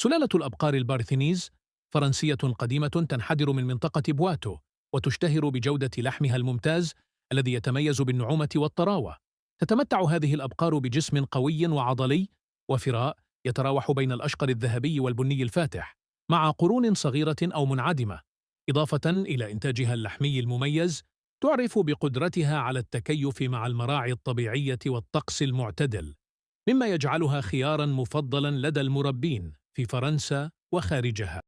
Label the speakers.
Speaker 1: سلالة الأبقار البارثينيز فرنسية قديمة تنحدر من منطقة بواتو، وتشتهر بجودة لحمها الممتاز الذي يتميز بالنعومة والطراوة. تتمتع هذه الأبقار بجسم قوي وعضلي، وفراء يتراوح بين الأشقر الذهبي والبني الفاتح، مع قرون صغيرة أو منعدمة. إضافة إلى إنتاجها اللحمي المميز، تعرف بقدرتها على التكيف مع المراعي الطبيعية والطقس المعتدل، مما يجعلها خياراً مفضلاً لدى المربين في فرنسا وخارجها.